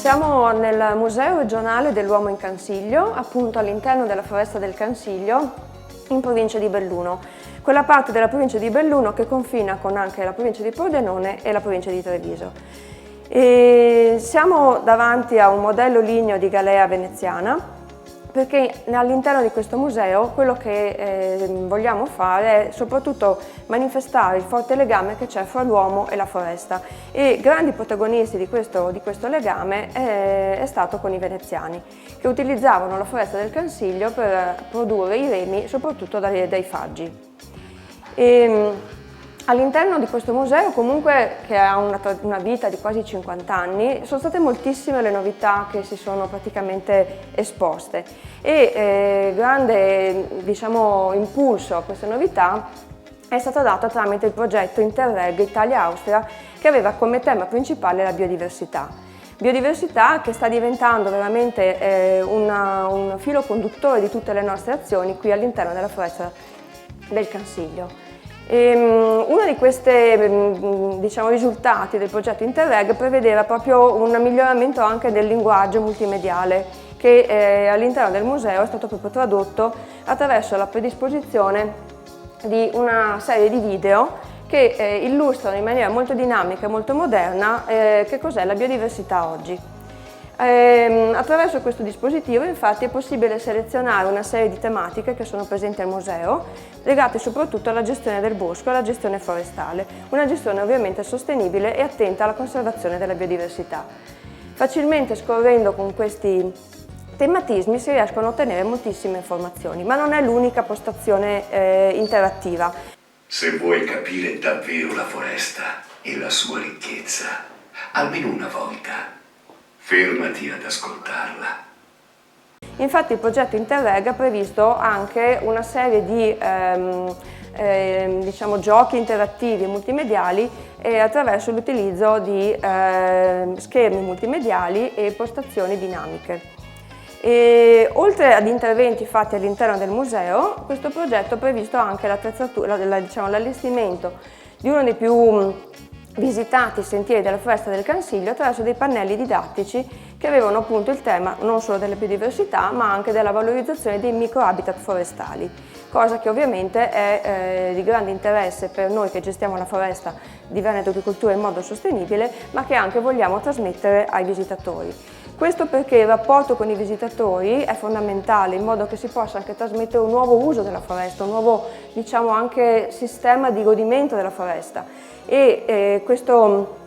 Siamo nel Museo regionale dell'uomo in Cansiglio, appunto all'interno della foresta del Cansiglio, in provincia di Belluno. Quella parte della provincia di Belluno che confina con anche la provincia di Pordenone e la provincia di Treviso. Siamo davanti a un modello ligneo di galea veneziana, perché all'interno di questo museo quello che vogliamo fare è soprattutto manifestare il forte legame che c'è fra l'uomo e la foresta, e grandi protagonisti di questo legame è stato con i veneziani, che utilizzavano la foresta del Cansiglio per produrre i remi soprattutto dai faggi. All'interno di questo museo, comunque, che ha una vita di quasi 50 anni, sono state moltissime le novità che si sono praticamente esposte, e grande, impulso a queste novità è stato dato tramite il progetto Interreg Italia-Austria, che aveva come tema principale la biodiversità. Biodiversità che sta diventando veramente un filo conduttore di tutte le nostre azioni qui all'interno della foresta del Cansiglio. Uno di questi risultati del progetto Interreg prevedeva proprio un miglioramento anche del linguaggio multimediale, che all'interno del museo è stato proprio tradotto attraverso la predisposizione di una serie di video che illustrano in maniera molto dinamica e molto moderna che cos'è la biodiversità oggi. Attraverso questo dispositivo infatti è possibile selezionare una serie di tematiche che sono presenti al museo, legate soprattutto alla gestione del bosco e alla gestione forestale, una gestione ovviamente sostenibile e attenta alla conservazione della biodiversità. Facilmente scorrendo con questi tematismi si riescono a ottenere moltissime informazioni, ma non è l'unica postazione interattiva. Se vuoi capire davvero la foresta e la sua ricchezza, almeno una volta, fermati ad ascoltarla. Infatti il progetto Interreg ha previsto anche una serie di giochi interattivi e multimediali attraverso l'utilizzo di schermi multimediali e postazioni dinamiche. Oltre ad interventi fatti all'interno del museo, questo progetto ha previsto anche l'allestimento di uno dei più visitati sentieri della foresta del Cansiglio attraverso dei pannelli didattici che avevano appunto il tema non solo della biodiversità ma anche della valorizzazione dei microhabitat forestali, cosa che ovviamente è di grande interesse per noi che gestiamo la foresta di Veneto Agricoltura in modo sostenibile, ma che anche vogliamo trasmettere ai visitatori. Questo perché il rapporto con i visitatori è fondamentale, in modo che si possa anche trasmettere un nuovo uso della foresta, un nuovo anche sistema di godimento della foresta, e questo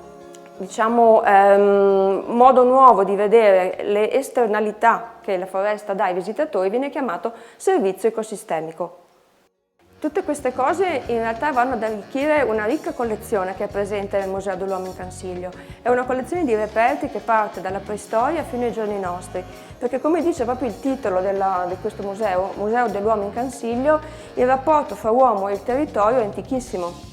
modo nuovo di vedere le esternalità che la foresta dà ai visitatori viene chiamato servizio ecosistemico. Tutte queste cose in realtà vanno ad arricchire una ricca collezione che è presente nel Museo dell'uomo in Cansiglio. È una collezione di reperti che parte dalla preistoria fino ai giorni nostri, perché come dice proprio il titolo di questo museo, Museo dell'uomo in Cansiglio, il rapporto fra uomo e il territorio è antichissimo.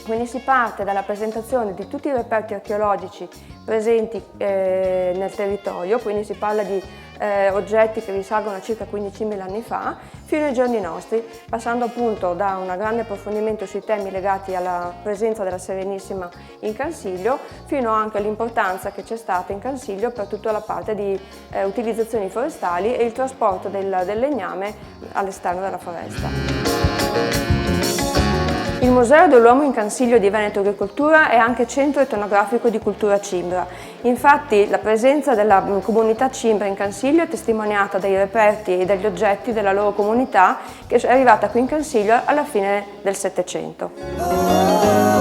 Quindi si parte dalla presentazione di tutti i reperti archeologici presenti nel territorio, quindi si parla di oggetti che risalgono a circa 15.000 anni fa, fino ai giorni nostri, passando appunto da un grande approfondimento sui temi legati alla presenza della Serenissima in Cansiglio, fino anche all'importanza che c'è stata in Cansiglio per tutta la parte di utilizzazioni forestali e il trasporto del legname all'esterno della foresta. Il Museo dell'uomo in Cansiglio di Veneto Agricoltura è anche centro etnografico di cultura cimbra. Infatti la presenza della comunità cimbra in Cansiglio è testimoniata dai reperti e dagli oggetti della loro comunità che è arrivata qui in Cansiglio alla fine del Settecento.